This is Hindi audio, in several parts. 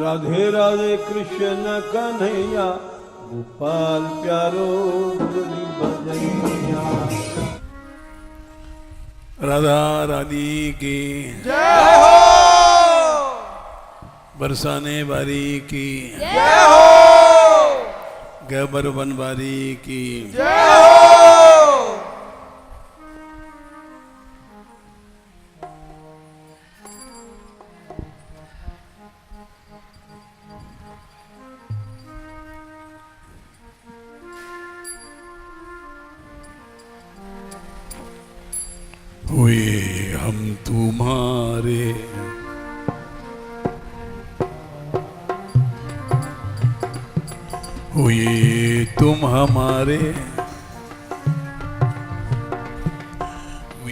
राधे राधे कृष्ण कन्हैया गोपाल प्यारो मुरली बजैया। राधा रानी की जय हो, बरसाने बारी की जय हो, गबर बनबारी की जय हो। हुए हम तुम्हारे हुए तुम हमारे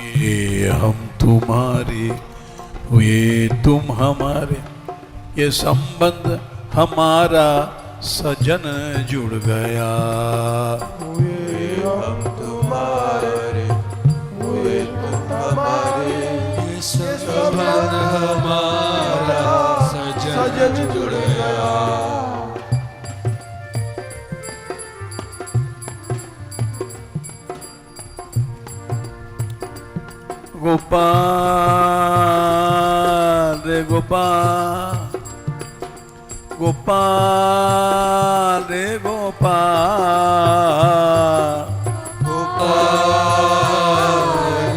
हुए हम तुम्हारे हुए तुम हमारे ये संबंध हमारा सजन जुड़ गया। हुए हम तुम्हारे, हुए तुम हमारे, ये संबंध हमारा सजन जुड़ गया। गोपाल रे गोपाल गोपाल रे गोपाल गोपाल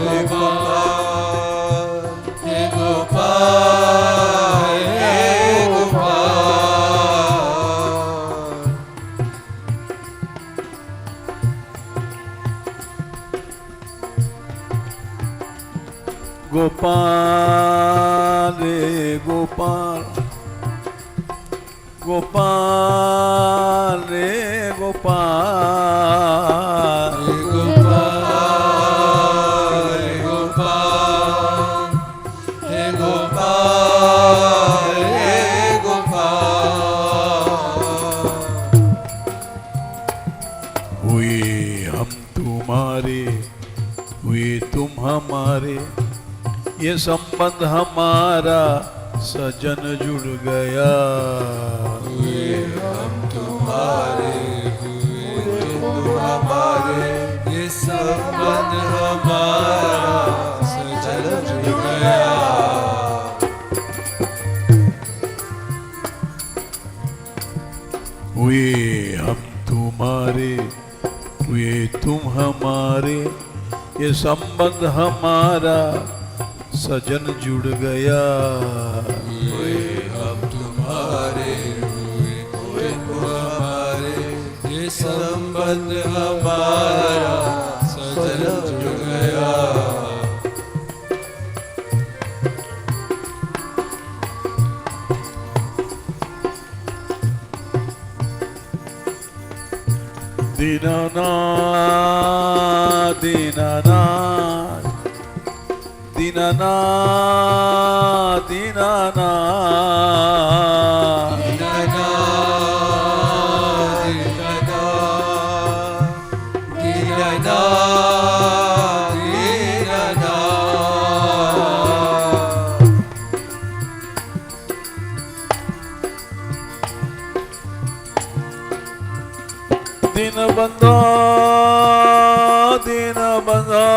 रे गोपाल हे गोपाल हे गोपाल। गोपाल रे गोपाल गोपाल रे गोपाल हे गोपाल हे गोपाल हे गोपाल हे गोपाल। हुए हम तुम्हारे हुए तुम हमारे ये संबंध हमारा सजन जुड़ गया। हुए हम तुम्हारे, हुए तुम हमारे, ये संबंध हमारा सजन जुड़ गया। हुए हम तुम्हारे हुए तुम हमारे ये संबंध हमारा सजन जुड़ गया। हुए हम तुम्हारे, हुए तुम हमारे, ये संबंध हमारा सजन जुड़ गया। दीनानाथ दीनानाथ दीनानाथ दीनानाथ दीन बंधो दीन बंधो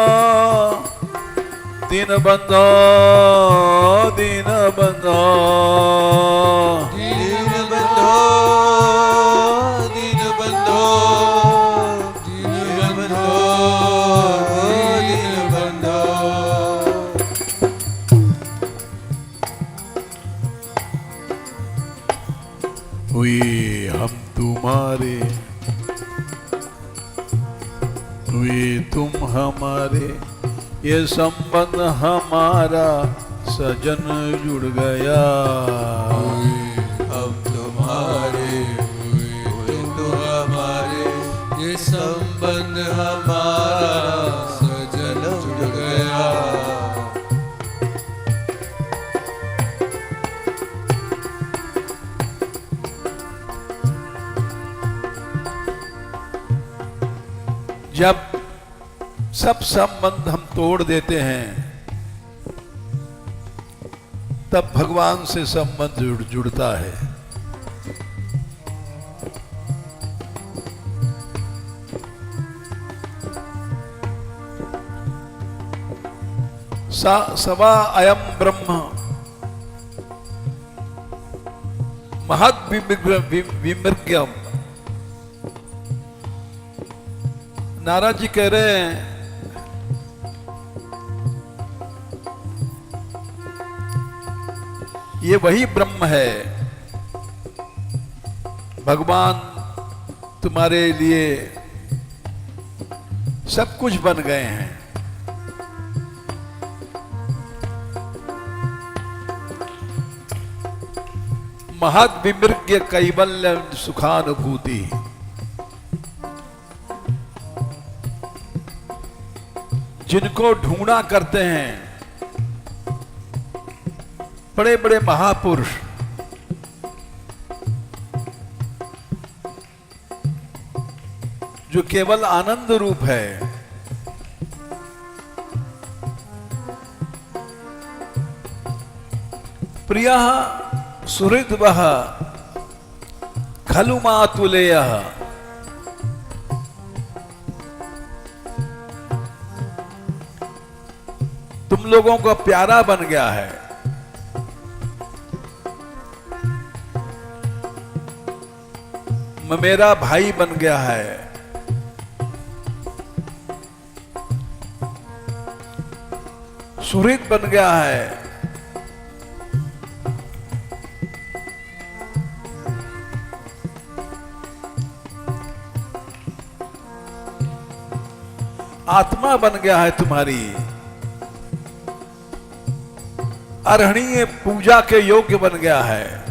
दीन बंधो दीन बंधो दीन बंधो दीन बंधो दीन बंधो दीन बंधो। हुए हम तुम्हारे हुए तुम हमारे ये संबंध हमारा सजन जुड़ गया। हुए हम तुम्हारे, हुए तुम हमारे, ये संबंध हमारा सजन जुड़ गया। जब सब संबंध हम तोड़ देते हैं तब भगवान से संबंध जुड़ता है। सवा अयम ब्रह्म महद विमृग्यम। नारद जी कह रहे हैं ये वही ब्रह्म है, भगवान तुम्हारे लिए सब कुछ बन गए हैं। महद विमृग्य कैवल्य सुखानुभूति। जिनको ढूंढा करते हैं बड़े बड़े महापुरुष, जो केवल आनंद रूप है, प्रियः सुहृद्वः खलु मातुलेयः। तुम लोगों का प्यारा बन गया है। मेरा भाई बन गया है। सुहृद बन गया है। आत्मा बन गया है तुम्हारी। अर्हणीय पूजा के योग्य बन गया है।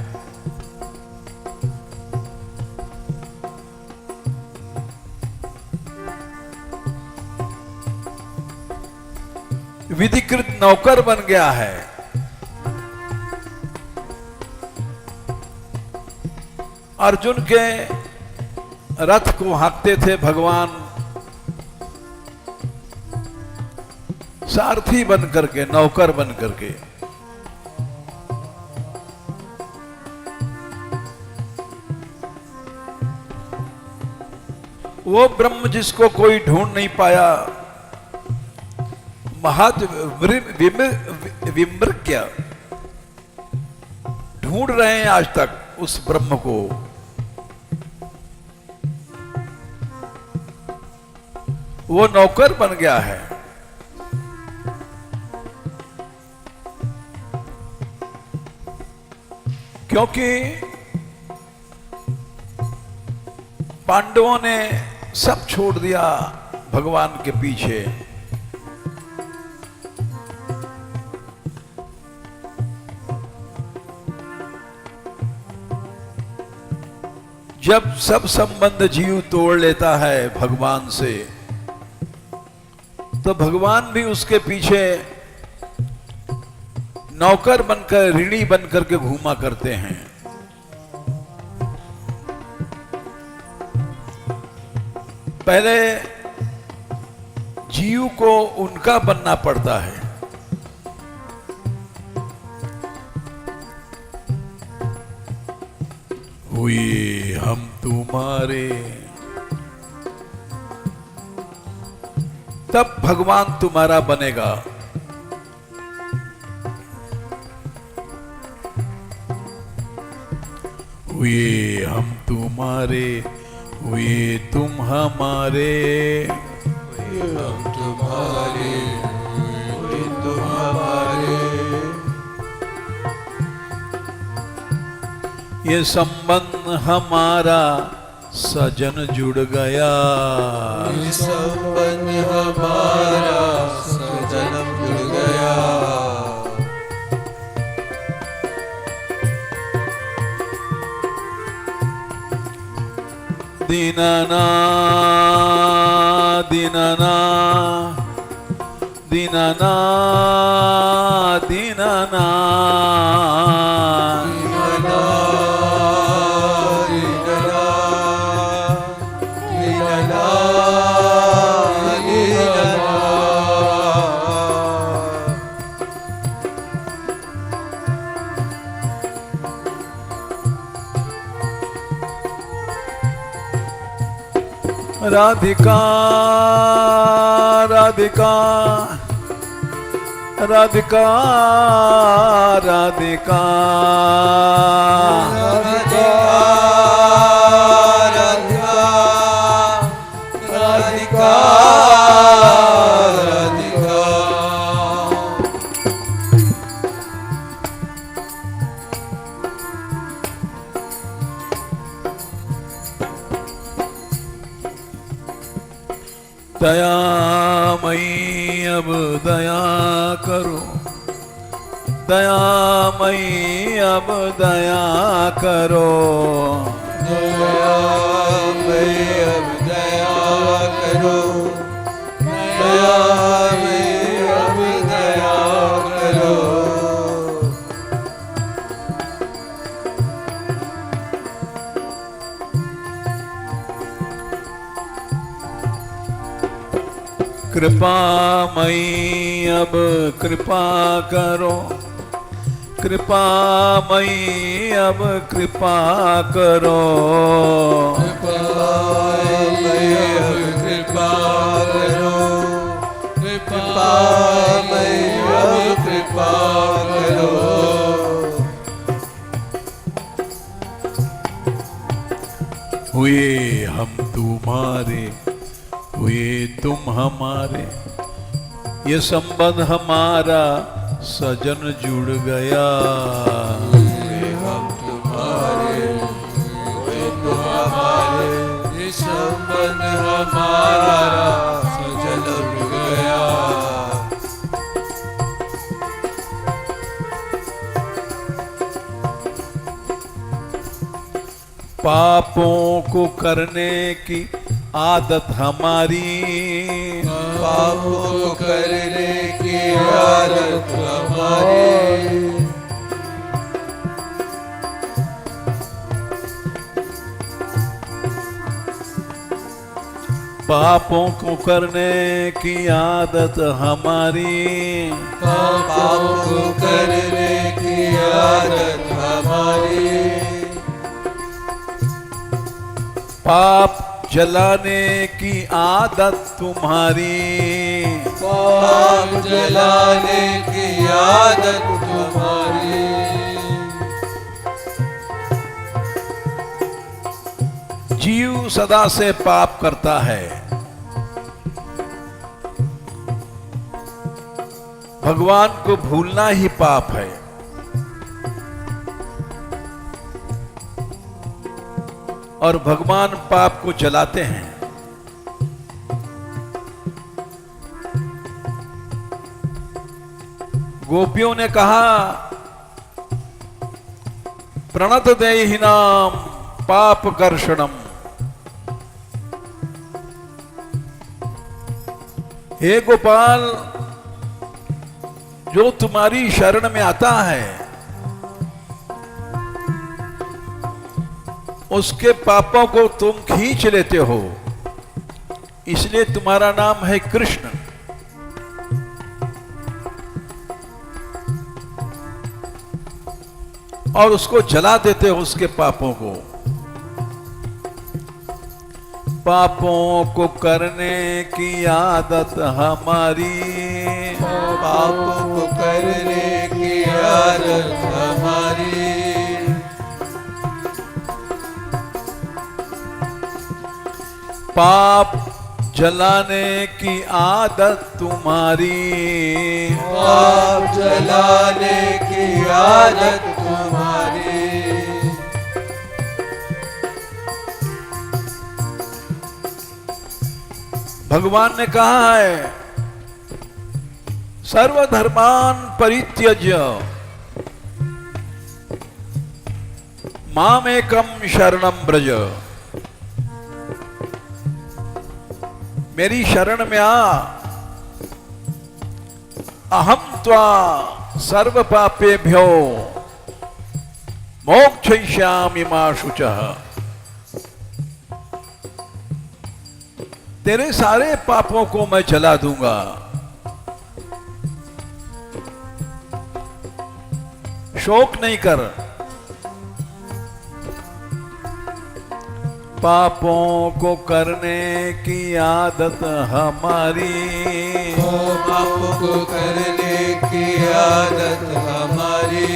विधिकृत नौकर बन गया है। अर्जुन के रथ को हाँकते थे भगवान, सारथी बन करके, नौकर बन करके। वो ब्रह्म जिसको कोई ढूंढ नहीं पाया, महद विमृग्य, ढूंढ रहे हैं आज तक उस ब्रह्म को। वो नौकर बन गया है। क्योंकि पांडवों ने सब छोड़ दिया भगवान के पीछे। जब सब संबंध जीव तोड़ लेता है भगवान से, तो भगवान भी उसके पीछे नौकर बनकर, ऋणी बनकर के घूमा करते हैं। पहले जीव को उनका बनना पड़ता है। हुए हम तुम्हारे, तब भगवान तुम्हारा बनेगा। हुए हम तुम्हारे, हुए तुम हमारे, हम तुम्हारे, हुए तुम हमारे। ये संबंध हमारा सजन जुड़ गया। ये संबंध हमारा सजन जुड़ गया। दीनना दीनना दीनना दीनना राधिका राधिका राधिका राधिका राधिका राधिका राधिका राधिका दयामयी अब दया करो, दयामयी अब दया करो, दयामयी अब दया करो, दयामयी अब दया करो। कृपामयी अब कृपा करो, कृपामयी अब कृपा करो, कृपामयी अब कृपा करो, कृपामयी अब कृपा करो। हुए हम तुम्हारे, हुए तुम हमारे, ये संबंध हमारा सजन जुड़ गया। हुए हम तुम्हारे, हुए तुम हमारे, ये संबंध हमारा सजन जुड़ गया। पापों को करने की आदत हमारी, पापों को करने की आदत हमारी, पापों को करने की आदत हमारी, पापों को करने की आदत हमारी, पाप जलाने की आदत तुम्हारी, पाप जलाने की आदत तुम्हारी। जीव सदा से पाप करता है, भगवान को भूलना ही पाप है। और भगवान पाप को जलाते हैं। गोपियों ने कहा प्रणत देहिनाम पाप कर्षणम, हे गोपाल जो तुम्हारी शरण में आता है उसके पापों को तुम खींच लेते हो, इसलिए तुम्हारा नाम है कृष्ण। और उसको जला देते हो उसके पापों को। पापों को करने की आदत हमारी, पापों को करने की आदत हमारी, पाप जलाने की आदत तुम्हारी, पाप जलाने की आदत तुम्हारी। भगवान ने कहा है सर्वधर्मान परित्यज्य मामेकम शरणम ब्रज, मेरी शरण में आ, अहम त्वा सर्व पापेभ्यो मोक्षयिष्यामि मा शुचः, तेरे सारे पापों को मैं जला दूंगा। शोक नहीं कर, पापों को करने की आदत हमारी, पापों को करने की आदत हमारी,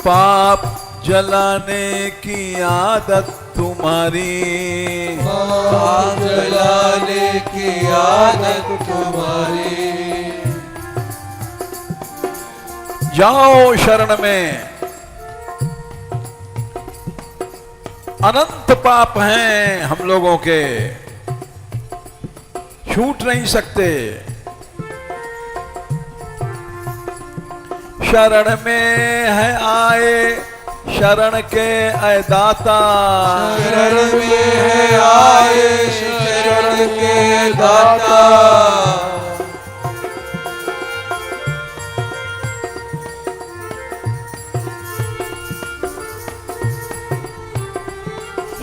पाप जलाने की आदत तुम्हारी, पाप जलाने की आदत तुम्हारी। जाओ शरण में, अनंत पाप हैं हम लोगों के, छूट नहीं सकते। शरण में है आए शरण के ऐ दाता, शरण में है आए शरण के दाता,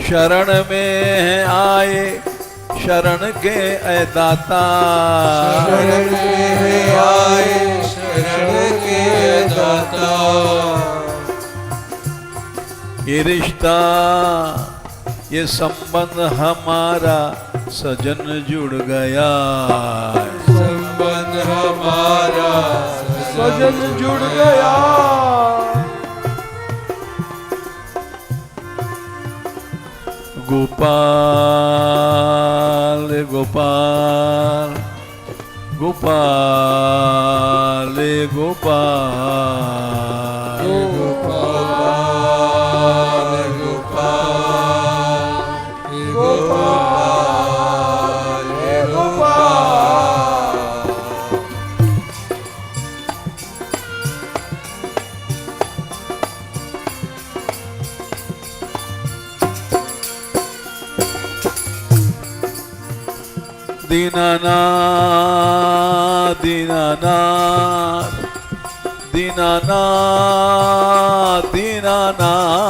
शरण में आए शरण के ऐ दाता, शरण में आए शरण के दाता। ये रिश्ता ये संबंध हमारा सजन जुड़ गया, संबंध हमारा सजन जुड़ गया। गोपाल गोपाल गोपाल गोपाल गोपाल गोपाल गोपाल गोपाल। दीनानाथ दीनानाथ दीनानाथ दीनानाथ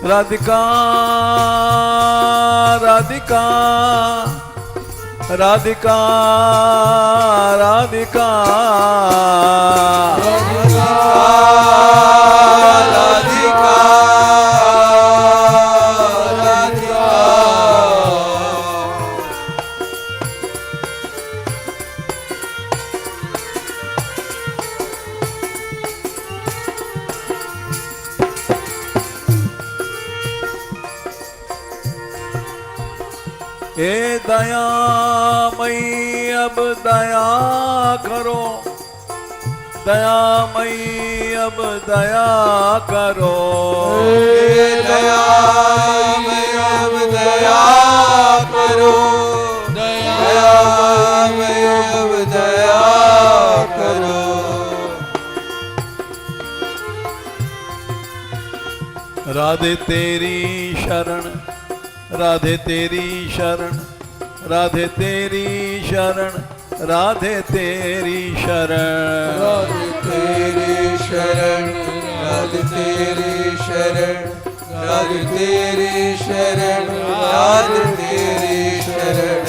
राधिका राधिका राधिका राधिका हे दयामयी अब दया करो, दयामयी अब दया करो, हे दयामयी अब दया करो, दयामयी अब दया करो। राधे तेरी शरण राधे तेरी शरण राधे तेरी शरण राधे तेरी शरण राधे तेरी शरण राधे तेरी शरण राधे तेरी शरण राधे तेरी शरण।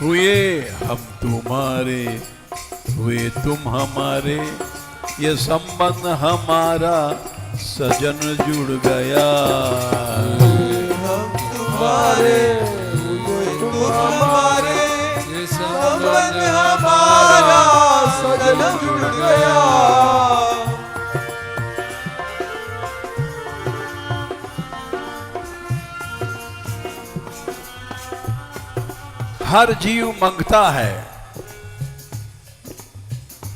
हुए हम तुम्हारे हुए तुम हमारे, ये संबंध हमारा सजन जुड़ गया। हम तुम्हारे तुम हमारे, ये संबंध हमारा सजन जुड़ गया। हर जीव मांगता है,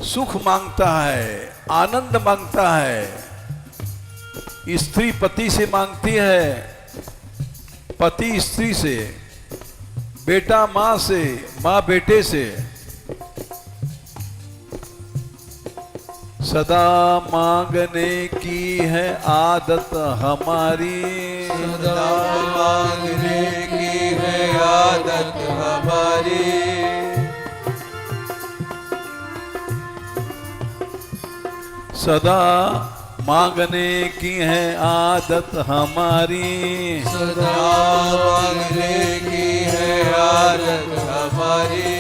सुख मांगता है, आनंद मांगता है। स्त्री पति से मांगती है, पति स्त्री से, बेटा माँ से, माँ बेटे से। सदा मांगने की है आदत हमारी, सदा मांगने की है आदत हमारी। सदा मांगने की है आदत हमारी, सदा मांगने की है आदत हमारी,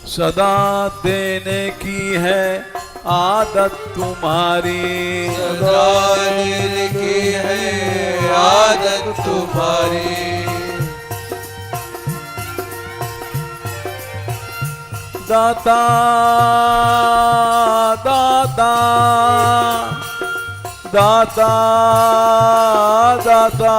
सदा देने की है आदत तुम्हारी, सदा देने की है आदत तुम्हारी, दाता दाता दाता दाता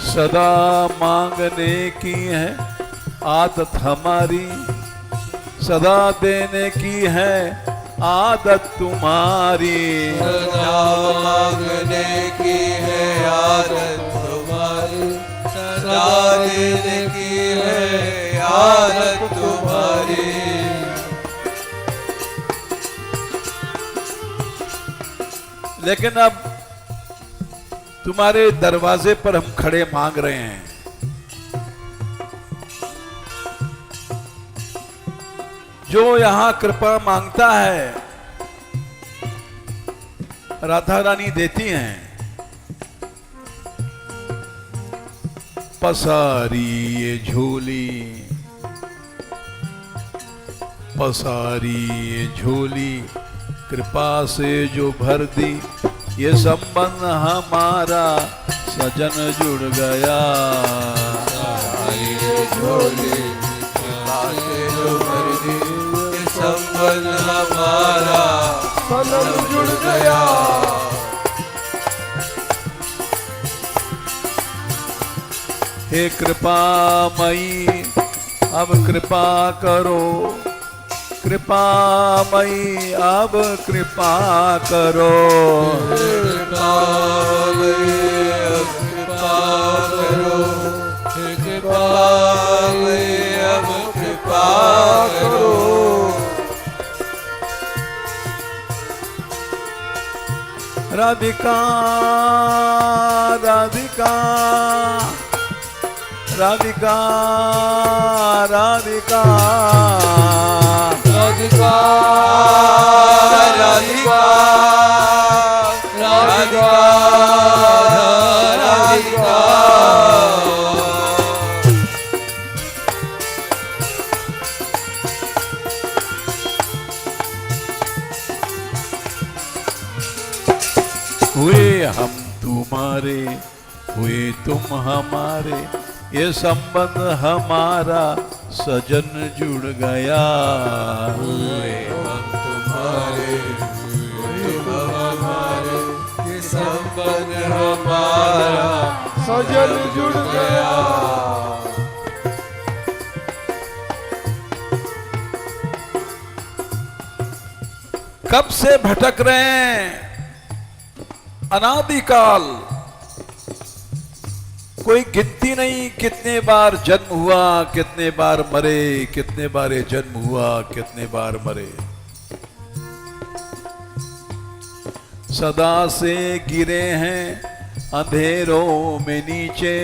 सदा मांगने की है आदत हमारी, सदा देने की है आदत तुम्हारी, सदा मांगने की है आदत तुम्हारी, सदा देने की है आदत तुम्हारी, लेकिन अब तुम्हारे दरवाजे पर हम खड़े मांग रहे हैं। जो यहां कृपा मांगता है राधा रानी देती हैं। पसारी ये झोली, पसारी ये झोली, कृपा से जो भर दी, ये संबंध हमारा सजन जुड़ गया। सारी झोली कृपा से जो भर दी, ये संबंध हमारा सनम जुड़ गया। हे कृपामयी अब कृपा करो, कृपामयी अब कृपा करो, कृपामयी अब कृपा करो, कृपामयी अब कृपा करो, राधिका राधिका राधिका राधिका राधिका राधिका राधिका राधिका, हुए हम तुम्हारे, हुए तुम हमारे, ये संबंध हमारा सजन जुड़ गया। हुए हम तुम्हारे, हुए तुम हमारे, ये संबंध हमारा सजन जुड़ गया। कब से भटक रहे हैं, अनादिकाल, कोई गिनती नहीं कितने बार जन्म हुआ, कितने बार मरे, कितने बार ये जन्म हुआ, कितने बार मरे। सदा से गिरे हैं अंधेरों में नीचे,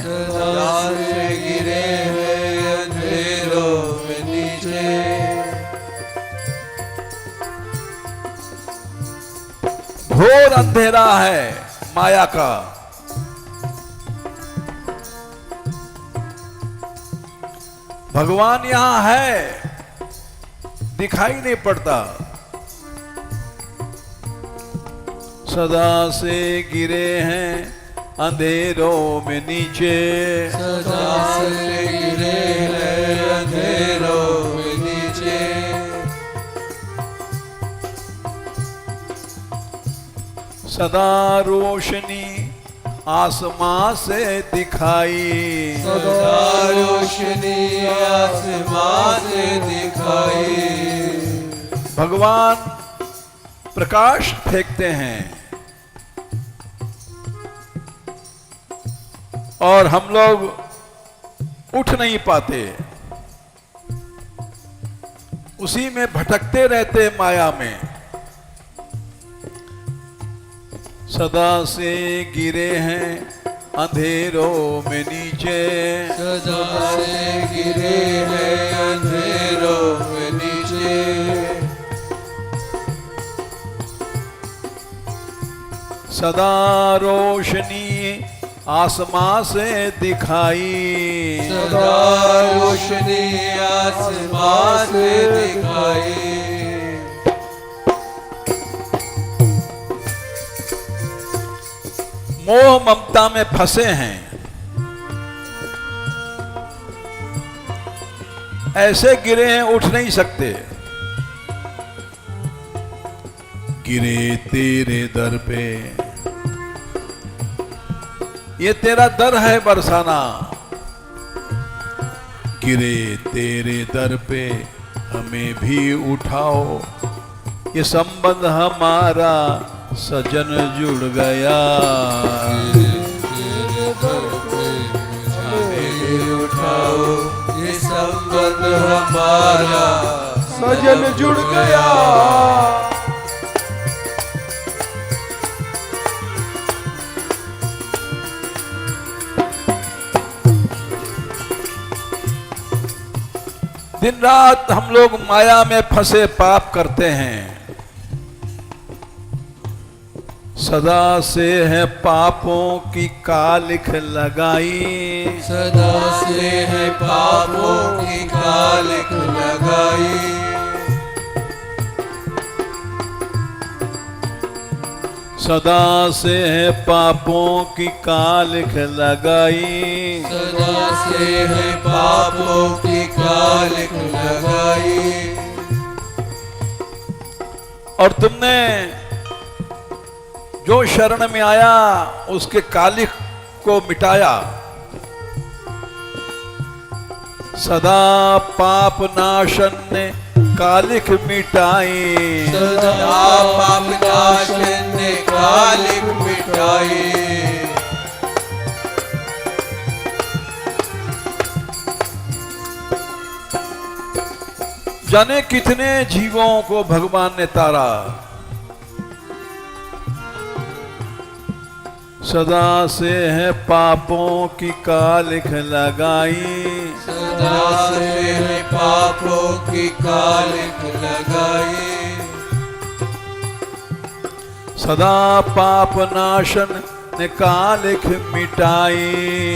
सदा से गिरे हैं अंधेरों में नीचे, घोर अंधेरा है माया का। भगवान यहां है, दिखाई नहीं पड़ता। सदा से गिरे हैं अंधेरों में नीचे, सदा से गिरे हैं अंधेरों में नीचे, सदा रोशनी आसमां से दिखाई, सदा रोशनी आसमां से दिखाई। भगवान प्रकाश फेंकते हैं और हम लोग उठ नहीं पाते। उसी में भटकते रहते माया में, सदा से गिरे हैं अंधेरों में नीचे, सदा से गिरे हैं अंधेरों में नीचे, सदा रोशनी आसमां से दिखाई, सदा रोशनी आसमां से दिखाई, मोह ममता में फंसे हैं, ऐसे गिरे हैं उठ नहीं सकते, गिरे तेरे दर पे, ये तेरा दर है बरसाना, गिरे तेरे दर पे हमें भी उठाओ, ये संबंध हमारा सजन जुड़ गया, हमें भी उठाओ, ये संबंध हमारा सजन जुड़ गया। दिन रात हम लोग माया में फंसे पाप करते हैं, सदा से है पापों की कालिख लगाई, सदा से है पापों की कालिख लगाई, सदा से है पापों की कालिख लगाई, सदा से है पापों की कालिख लगाई, और तुमने जो शरण में आया उसके कालिख को मिटाया, सदा पाप नाशन ने कालिख मिटाई, सदा पाप नाशन ने कालिख मिटाई, जाने कितने जीवों को भगवान ने तारा, सदा से है पापों की कालिख लगाई, सदा से है पापों की कालिख लगाई, सदा पाप नाशन ने कालिख मिटाई,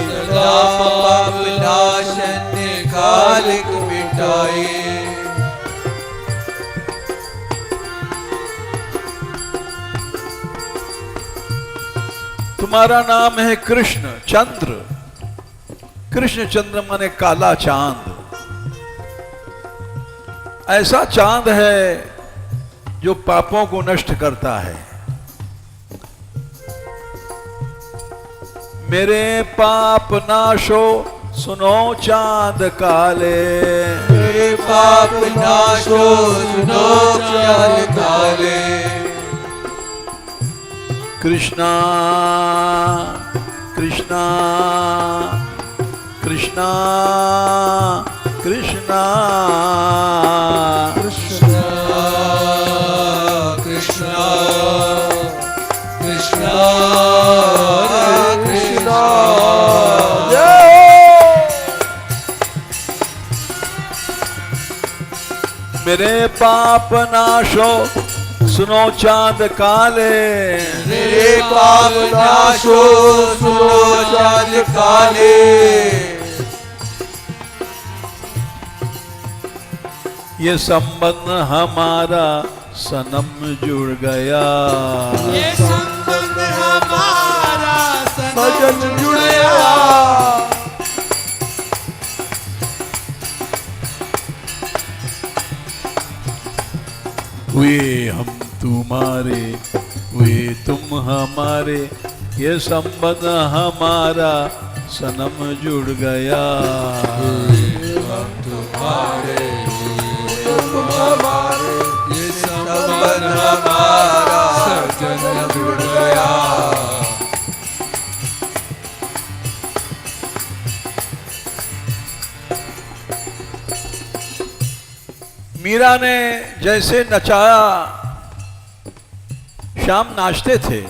सदा पाप नाशन ने कालिख मिटाई, तुम्हारा नाम है कृष्ण चंद्र, कृष्ण चंद्र माने काला चांद, ऐसा चांद है जो पापों को नष्ट करता है, मेरे पाप नाशो सुनो चांद काले, मेरे पाप नाशो सुनो चांद काले, कृष्णा कृष्णा कृष्णा कृष्णा कृष्णा कृष्णा कृष्णा कृष्णा, मेरे पाप नाशो सुनो चांद काले, मेरे पाप नाशो सुनो चांद काले, ये संबंध हमारा सनम जुड़ गया, ये संबंध हमारा सजन जुड़ गया। वे हम तुम्हारे वे तुम हमारे, ये संबंध हमारा सनम जुड़ गया, हम तुम्हारे तुम हमारे, ये संबंध हमारा सजन जुड़ गया, मीरा ने जैसे नचाया, श्याम नाचते थे,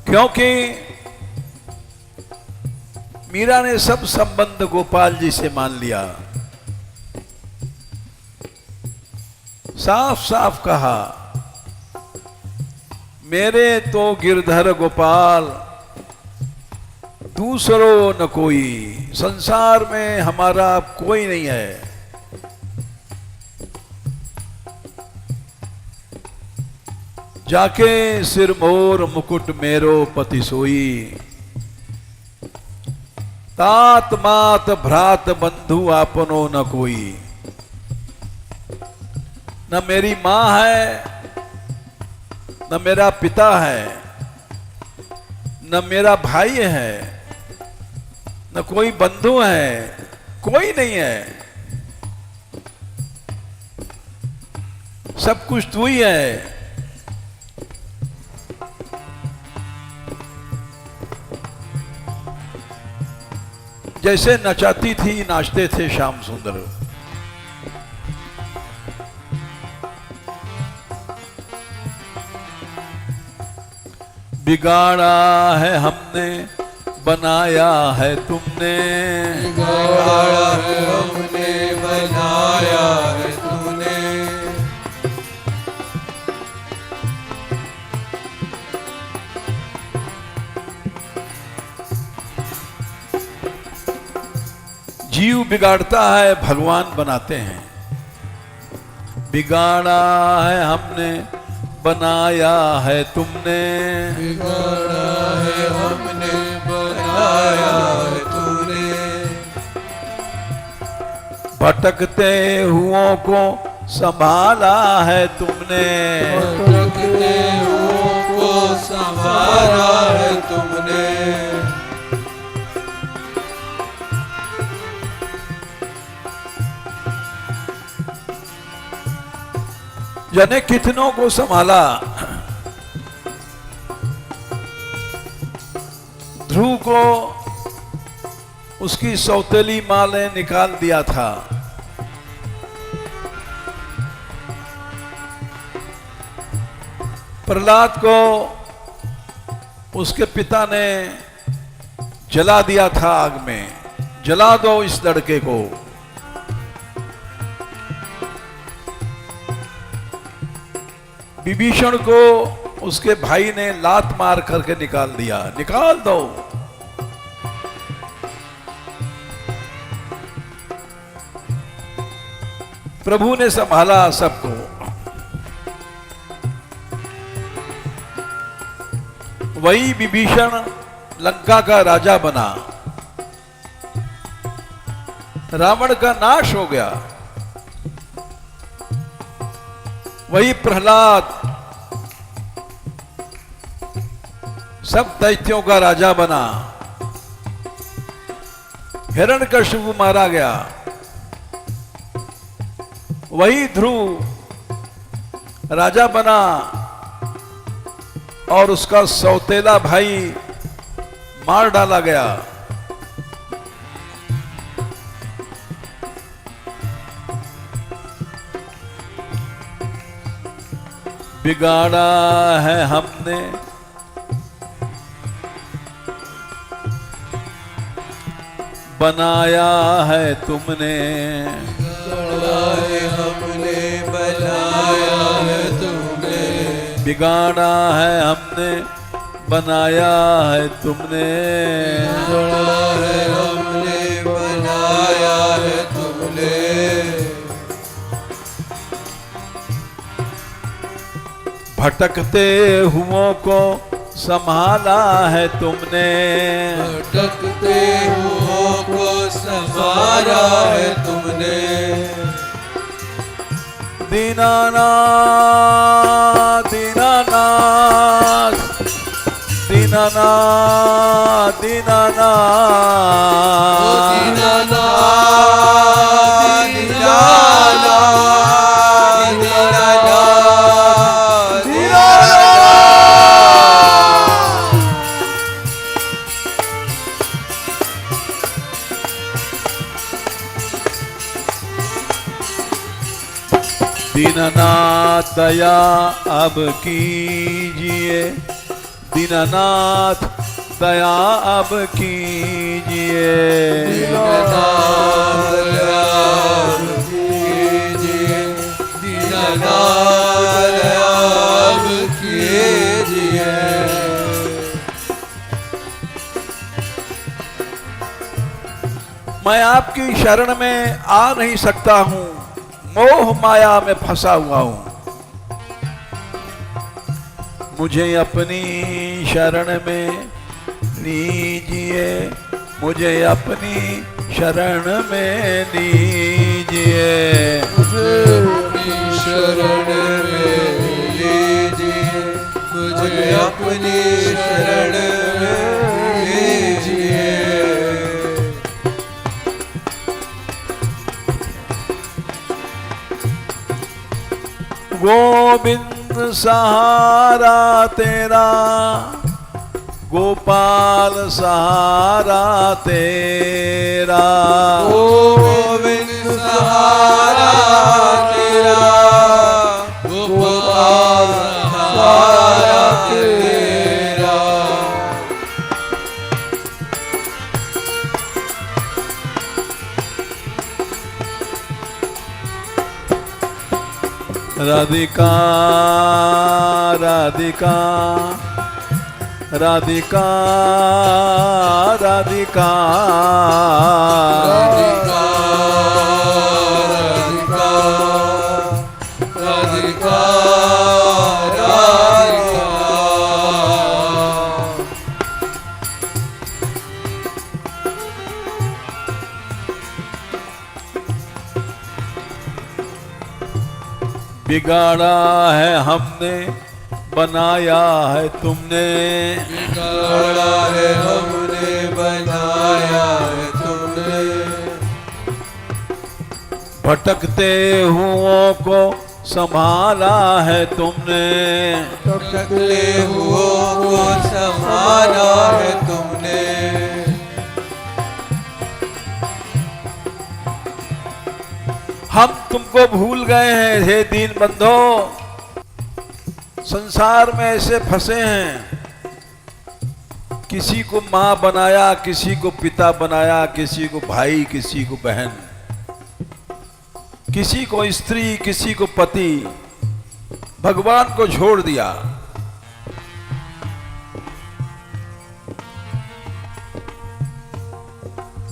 क्योंकि मीरा ने सब संबंध गोपाल जी से मान लिया। साफ साफ कहा, मेरे तो गिरधर गोपाल, दूसरो न कोई, संसार में हमारा कोई नहीं है। जाके सिर मोर मुकुट मेरो पति सोई, तात मात भ्रात बंधु आपनो न कोई। न मेरी मां है, न मेरा पिता है, न मेरा भाई है, न कोई बंधु है, कोई नहीं है। सब कुछ तू ही है। जैसे नचाती थी, नाचते थे श्याम सुंदर। बिगाड़ा है हमने, बनाया है तुमने, बिगाड़ा है हमने, बनाया है तुमने। जीव बिगाड़ता है, भगवान बनाते हैं। बिगाड़ा है हमने, बनाया है तुमने, बिगाड़ा है हमने, बनाया है तूने। भटकते हुओं को संभाला है तुमने, भटकते हुओं को संभाला है तुमने। जाने कितनों को संभाला। ध्रुव को उसकी सौतेली मां ने निकाल दिया था। प्रहलाद को उसके पिता ने जला दिया था आग में। जला दो इस लड़के को। विभीषण को उसके भाई ने लात मार करके निकाल दिया। निकाल दो। प्रभु ने संभाला सबको। वही विभीषण लंका का राजा बना। रावण का नाश हो गया। वही प्रहलाद सब दैत्यों का राजा बना। हिरण्यकशिपु मारा गया। वही ध्रुव राजा बना और उसका सौतेला भाई मार डाला गया। बिगाड़ा है हमने, बनाया है तुमने, बिगाड़ा है हमने, बनाया है तुमने। बिगाड़ा है हमने, बनाया है तुमने। बिगाड़ा है हमने, बनाया है तुमने। भटकते हुओं को संभाला है तुमने। भटकते हुओं को संभाला है तुमने। दीनानाथ दीनानाथ दीनानाथ दीनानाथ दीननाथ दया अब कीजिए, दीननाथ दया अब कीजिए। दीननाथ दया अब कीजिए, दीननाथ दया अब कीजिए। मैं आपकी शरण में आ नहीं सकता हूं, मोह माया में फंसा हुआ हूं। मुझे अपनी शरण में लीजिए, मुझे अपनी शरण में लीजिए। मुझे अपनी शरण में लीजिए, मुझे अपनी शरण में लीजिए। गोविंद सहारा तेरा, गोपाल सहारा तेरा। गोविंद सहारा तेरा, गोपाल सहारा तेरा। राधिका राधिका राधिका राधिका राधिका राधिका राधिका राधिका। बिगाड़ा है हमने, बनाया है तुमने। बिगाड़ा है हमने, बनाया है तुमने। भटकते हुओं को संभाला है तुमने। भटकते हुओं को संभाला है तुमने। हम तुमको भूल गए हैं हे दीन बंधो, संसार में ऐसे फंसे हैं, किसी को मां बनाया, किसी को पिता बनाया, किसी को भाई, किसी को बहन, किसी को स्त्री, किसी को पति, भगवान को छोड़ दिया।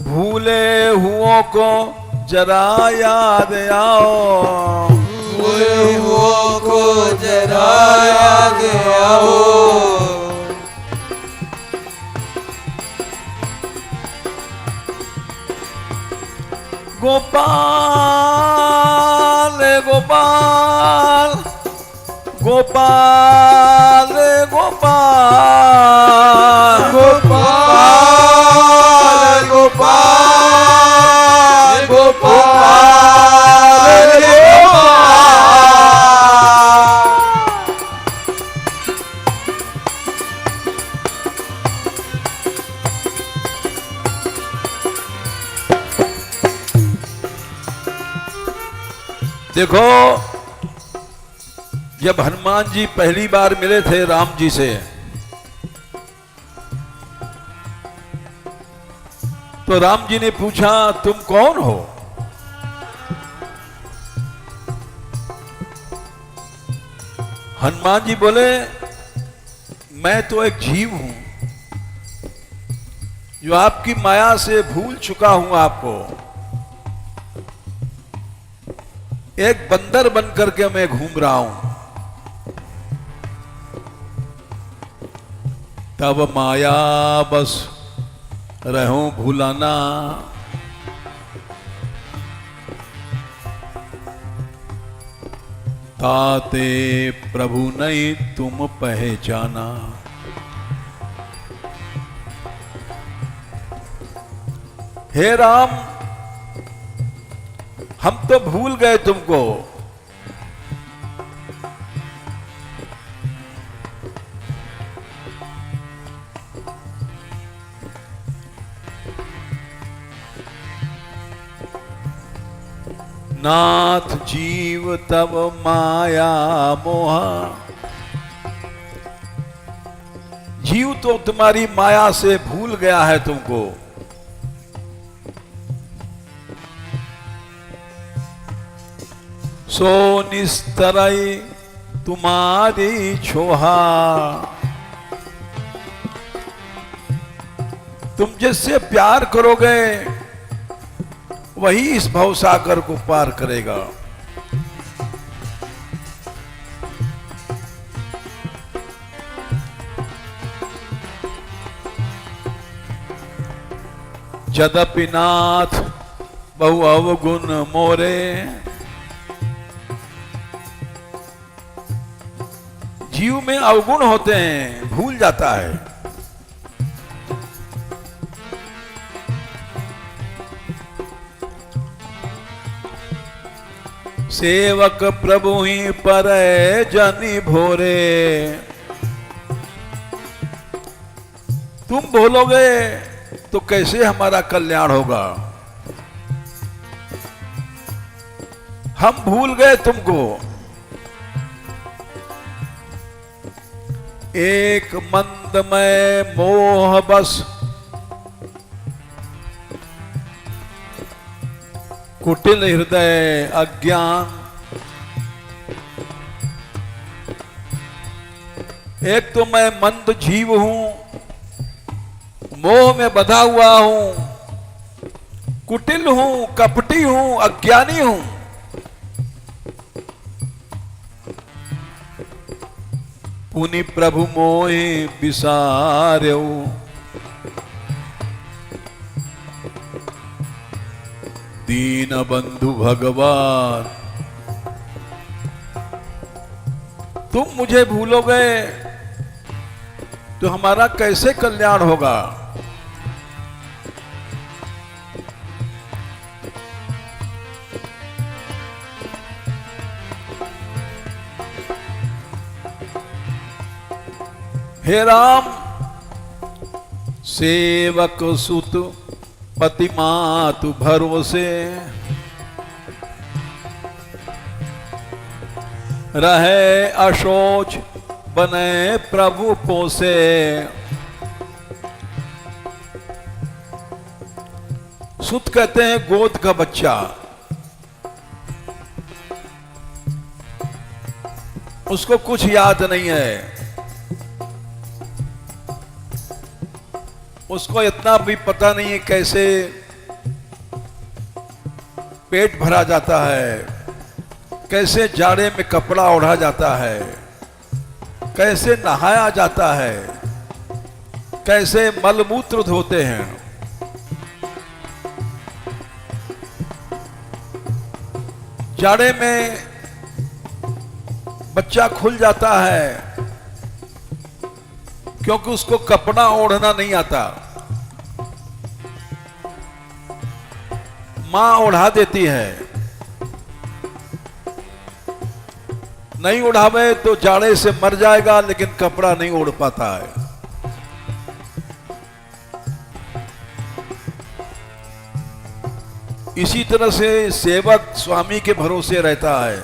भूले हुओं को जरा याद आओ, भूले हुओं को जरा याद आओ। गोपाल गोपाल गोपाल गोपाल गोपाल गोपाल गोपाल देखो, जब हनुमान जी पहली बार मिले थे राम जी से, तो राम जी ने पूछा तुम कौन हो? हनुमान जी बोले मैं तो एक जीव हूं, जो आपकी माया से भूल चुका हूं आपको। एक बंदर बन करके मैं घूम रहा हूं। तब माया बस रहो भूलाना, ताते प्रभु नहीं तुम पहचाना। हे राम, हम तो भूल गए तुमको। नाथ जीव तब माया मोहा। जीव तो तुम्हारी माया से भूल गया है तुमको। सो निस्तरई तुम्हारी छोहा। तुम जिससे प्यार करोगे वही इस भवसागर को पार करेगा। यद्यपि नाथ बहु अवगुण मोरे। जीव में अवगुण होते हैं, भूल जाता है। सेवक प्रभु ही पर जनि भोरे। तुम बोलोगे तो कैसे हमारा कल्याण होगा। हम भूल गए तुमको। एक मंदमय मोह बस कुटिल हृदय अज्ञान। एक तो मैं मंद जीव हूं, मोह में बंधा हुआ हूं, कुटिल हूं, कपटी हूं, अज्ञानी हूं। पुनि प्रभु मोहि बिसार्यो। दीन बंधु भगवान। तुम मुझे भूलोगे तो हमारा कैसे कल्याण होगा। हे राम, सेवक सुत पति मातु भरोसे। रहे अशोच बने प्रभु पोसे। सुत कहते हैं गोद का बच्चा। उसको कुछ याद नहीं है। उसको इतना भी पता नहीं है कैसे पेट भरा जाता है, कैसे जाड़े में कपड़ा ओढ़ा जाता है, कैसे नहाया जाता है, कैसे मलमूत्र धोते हैं। जाड़े में बच्चा खुल जाता है क्योंकि उसको कपड़ा ओढ़ना नहीं आता। मां ओढ़ा देती है। नहीं ओढ़ावे तो जाड़े से मर जाएगा, लेकिन कपड़ा नहीं ओढ़ पाता है। इसी तरह से सेवक स्वामी के भरोसे रहता है।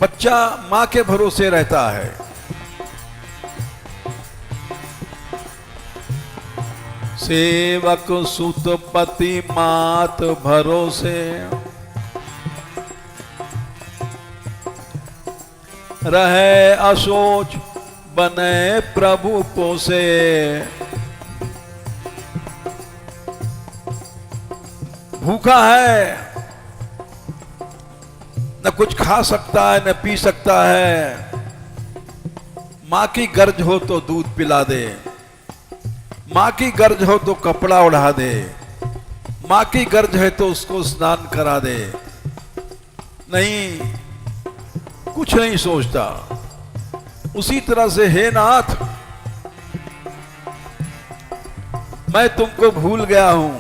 बच्चा मां के भरोसे रहता है। सेवक सुत पति मात भरोसे। रहे अशोच बने प्रभु पोसे। भूखा है, न कुछ खा सकता है न पी सकता है। मां की गर्ज हो तो दूध पिला दे, मां की गर्ज हो तो कपड़ा ओढ़ा दे, मां की गर्ज है तो उसको स्नान करा दे। नहीं, कुछ नहीं सोचता। उसी तरह से हे नाथ, मैं तुमको भूल गया हूं।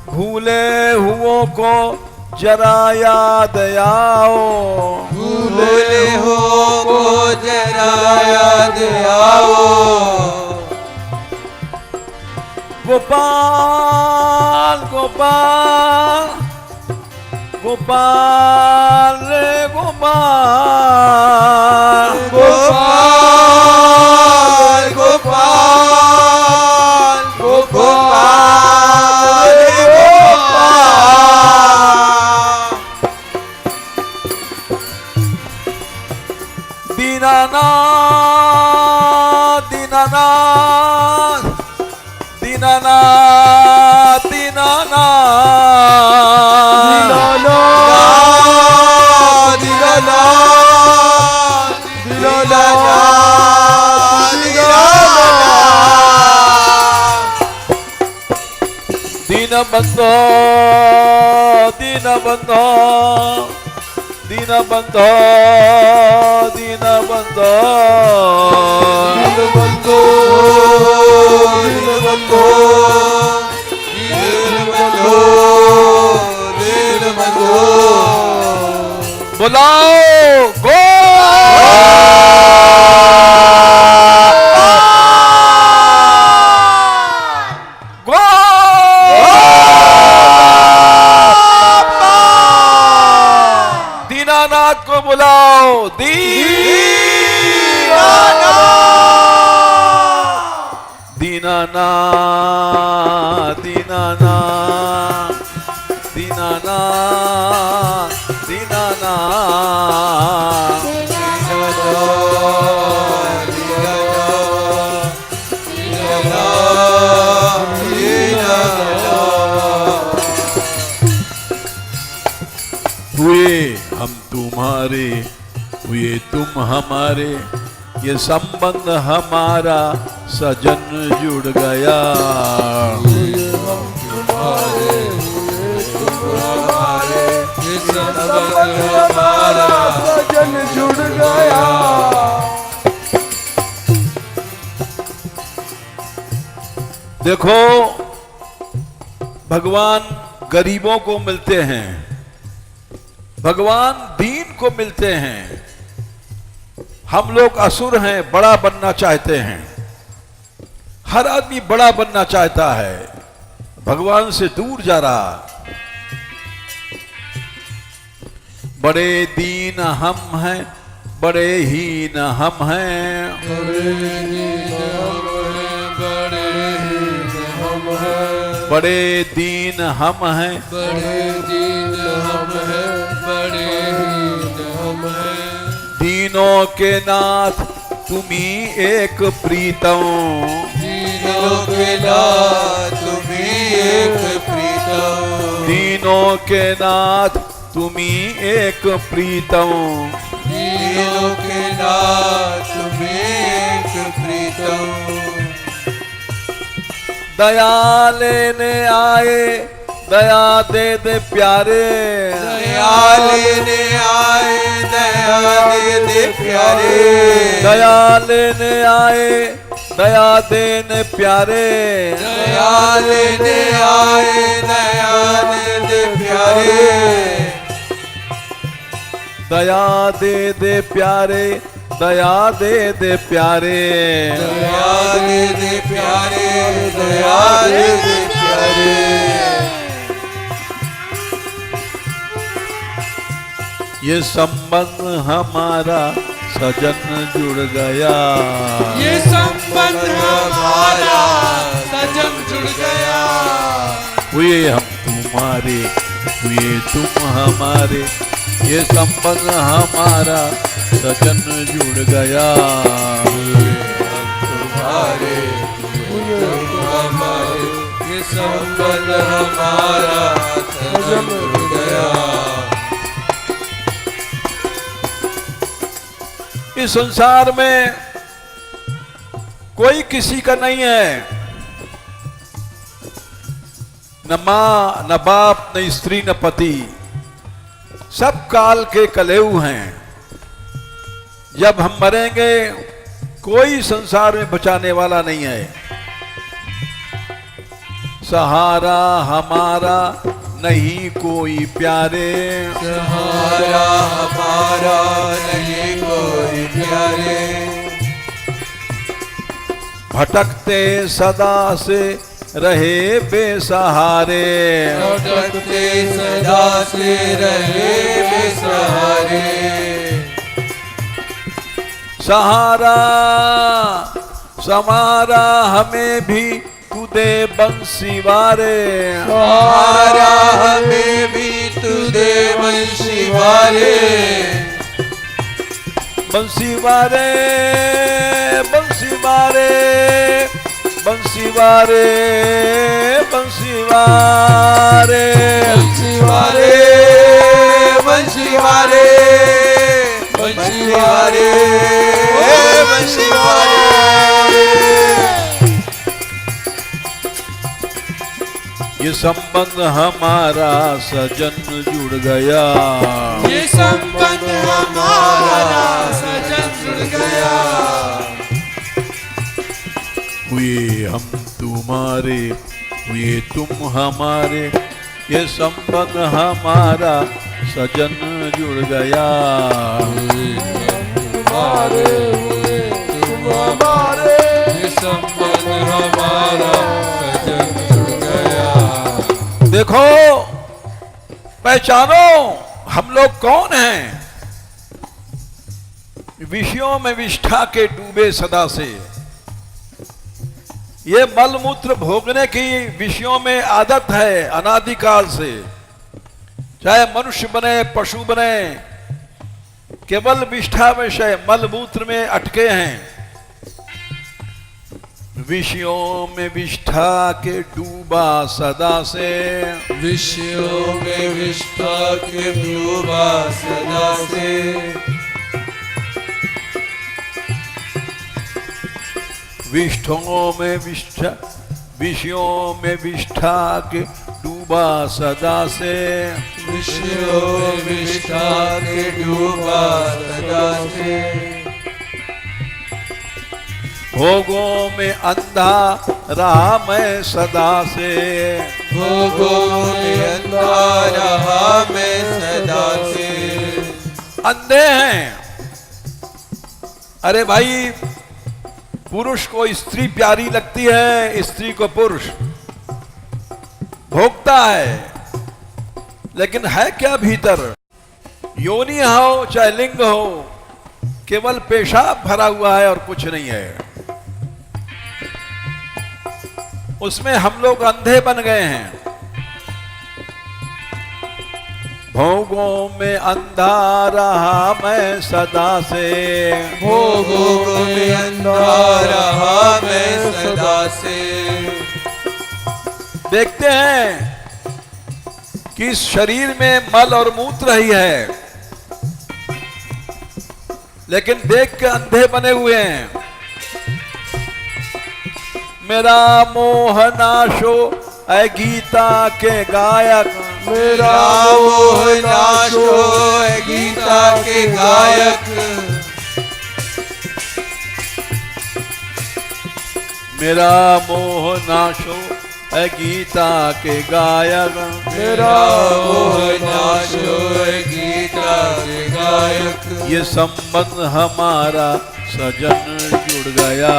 भूले हुओं को जरा याद आओ। भूले हो को जरा याद आओ। गोपाल गोपाल गोपाल रे गोपाल गोपाल गोपाल गोपाल गोपाल दीनानाथ दीनानाथ दीनानाथ दीनानाथ दीनबंधो दीनबंधो दीनबंधो दीनबंधो बुलाओ गो दीनानाथ को बुलाओ दीनानाथ दीनानाथ दीनानाथ दीनानाथ हुए हम तुम्हारे हुए तुम हमारे ये संबंध हमारा सजन जुड़ गया हमारा सजन जुड़ गया। देखो भगवान गरीबों को मिलते हैं, भगवान दीन को मिलते हैं। हम लोग असुर हैं, बड़ा बनना चाहते हैं। हर आदमी बड़ा बनना चाहता है, भगवान से दूर जा रहा। बड़े दीन हम हैं, बड़े हीन हम हैं, बड़े दीन हम हैं, दीनों के नाथ तुम्ही एक प्रीतम, दीनों के नाथ तुम्ही एक प्रीतम, दीनों के नाथ तुम्ही एक प्रीतम, दीनों के नाथ तुम्ही एक प्रीतम। दया लेने आए दया दे दे प्यारे, दया लेने आए दया दे दे प्यारे, दया लेने आए दया देने प्यारे, दया लेने आए दया दे दे प्यारे, दया दे दे प्यारे, दया दे दे प्यारे, दया दे दे प्यारे, दया दे दे प्यारे। ये संबंध हमारा सजन जुड़ गया, ये संबंध हमारा सजन जुड़ गया। हुए हम तुम्हारे हुए तुम हमारे ये संबंध हमारा सजन जुड़ गया। तुम्हारे हमारे ये संबंध हमारा सजन जुड़ गया। इस संसार में कोई किसी का नहीं है, न मां न बाप न स्त्री न पति, सब काल के कलेऊ हैं। जब हम मरेंगे कोई संसार में बचाने वाला नहीं है। सहारा हमारा नहीं कोई प्यारे, सहारा हमारा नहीं कोई प्यारे, भटकते सदा से रहे बेसहारे। भटकते सदा से रहे बेसहारे। सहारा समारा हमें भी तू दे बंसी वारे। सहारा हमें भी तू दे बंसी वारे। बंसी वारे बंसी वारे बंसी वारे बंसी वारे बंसी वारे बंसी वारे बंसी वारे बंसी वारे। ये संबंध हमारा सजन जुड़ गया। ये संबंध हमारा सजन जुड़ गया। हुए हम तुम्हारे हुए तुम हमारे। ये संबंध हमारा सजन जुड़ गया। हमारे हुए तुम हमारे। ये संबंध हमारा सजन जुड़ गया। देखो पहचानो हम लोग कौन हैं। विषयों में विष्ठा के डूबे सदा से। ये मल मूत्र भोगने की विषयों में आदत है अनादिकाल से। चाहे मनुष्य बने पशु बने, केवल विष्ठा विषय मल मूत्र में अटके हैं। विषयों में विष्ठा के डूबा सदा से। विषयों में विष्ठा के डूबा सदा से। विष्ठों में विष्ठा विषयों में विष्ठा के डूबा सदा से। विषयों में विष्ठा के डूबा सदा से। भोगों में अंधा रहा मैं सदा से। भोगों में अंधा रहा मैं सदा से। अंधे हैं। अरे भाई, पुरुष को स्त्री प्यारी लगती है, स्त्री को पुरुष भोगता है, लेकिन है क्या भीतर? योनि हो चाहे लिंग हो, केवल पेशाब भरा हुआ है और कुछ नहीं है। उसमें हम लोग अंधे बन गए हैं। भोगों में अंधा रहा मैं सदा से। भोगों में अंधा रहा मैं सदा से। देखते हैं कि इस शरीर में मल और मूत्र ही है, लेकिन देख के अंधे बने हुए हैं। मेरा मोह नाशो ऐ गीता के गायक। मेरा मोह नाशो ऐ गीता के गायक। मेरा मोह नाशो ऐ गीता के गायक। मेरा मोह नाशो ऐ गीता के गायक। ये संबंध हमारा सजन जुड़ गया।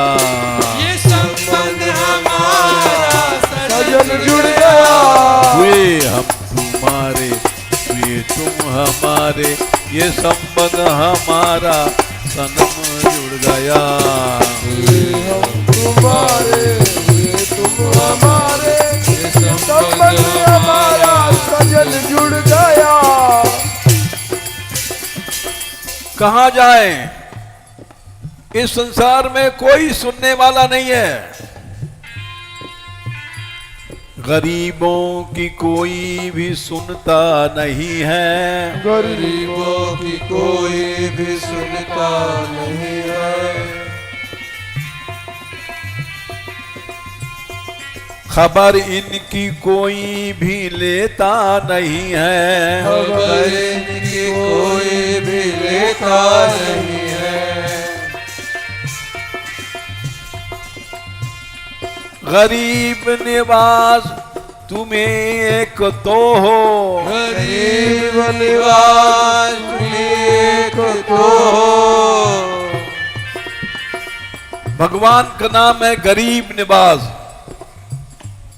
ये संबंध हमारा सजन जुड़ गया। हुए हम तुम्हारे हुए तुम हमारे। ये संबंध हमारा सनम जुड़ गया। हम तुम्हारे हुए तुम हमारे। संबंध हमारा सजन जुड़ गया। कहाँ जाएं? इस संसार में कोई सुनने वाला नहीं है। गरीबों की कोई भी सुनता नहीं है। गरीबों की कोई भी सुनता नहीं है। खबर इनकी कोई भी लेता नहीं है। खबर इनकी कोई भी लेता नहीं है। गरीब निवास तुम्हें एक तो हो। गरीब निवास एक तो हो। भगवान का नाम है गरीब निवास।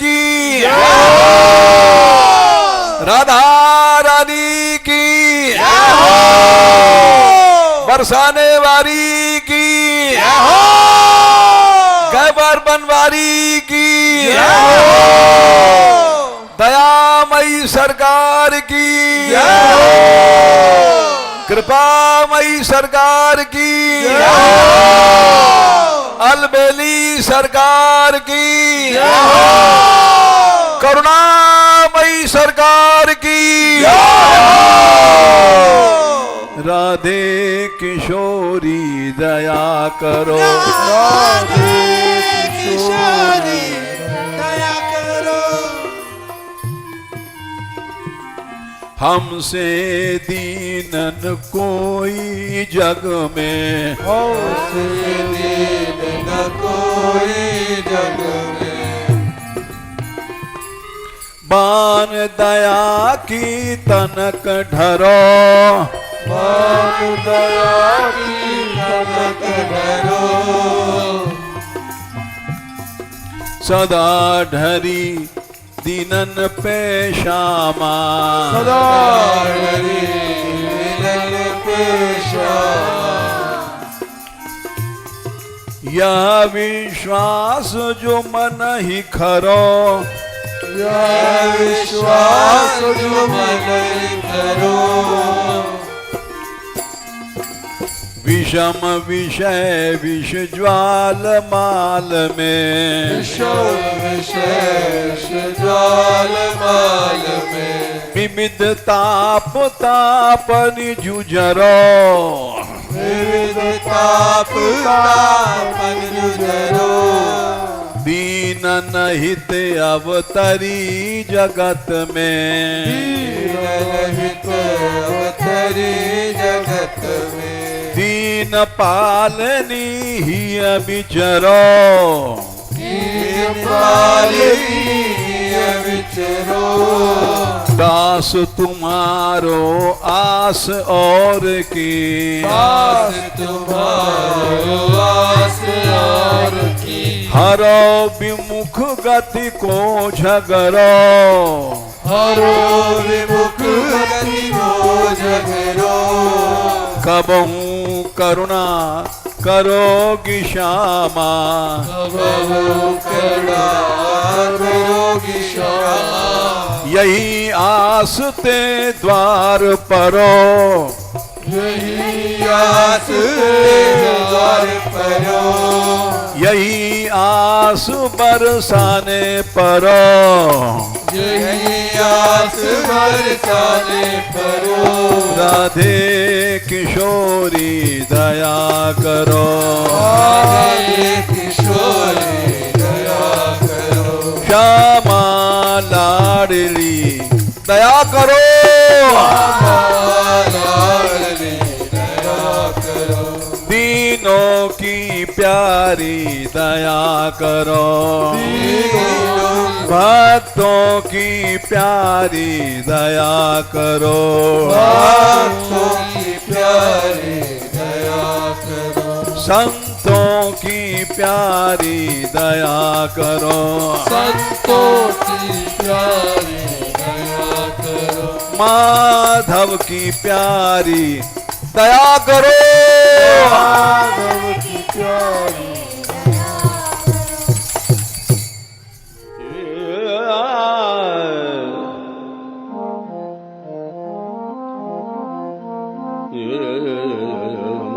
की, राधा रानी की, बरसाने वाली की, गैबर बनवारी की, दयामयी सरकार की, कृपामयी सरकार की, अलबेली सरकार की, करुणामयी सरकार की, राधे किशोरी दया करो, राधे किशोरी दया करो, हमसे दीनन कोई जग में, हमसे दीन न कोई जग में, बान दया की तनक ढरो, बान दया की तनक ढरो, सदा ढरी दीनन पे श्यामा, सदा हरि मिलन पेशा, यह विश्वास जो मन ही खरो, यह विश्वास जो मन करो, विषम विषय विष ज्वाल माल में, विशेष ज्वाल माल में, विविध ताप तापनि जुझरो, विविध ताप तापन जुझरो, दीनन हित अवतरी जगत में, दीनहित अवतरी जगत में, दीन पालनी ही विचरो, दीन पालनी विचरो, दास तुम्हारो आस और की, दास तुम्हारो आस और की, हरो विमुख गति को झगरो, हरो विमुख गति को झगरो, कबहू करुणा करोगी श्यामा, कबहू करुणा करोगी श्यामा, यही आस ते द्वार परो, यही आस द्वार परो, यही आस बरसाने परो, यही आस बरसाने परो, राधे किशोरी दया करो, राधे किशोरी दया करो, श्यामा लाडली दया करो, लाडली दया करो, दीनों की प्यारी दया करो, भक्तों की प्यारी दया करो, भक्तों की प्यारी दया करो, संतों की प्यारी दया करो, संतों की प्यारी दया करो, माधव की प्यारी दया करो, माधव की प्यारी Yeah.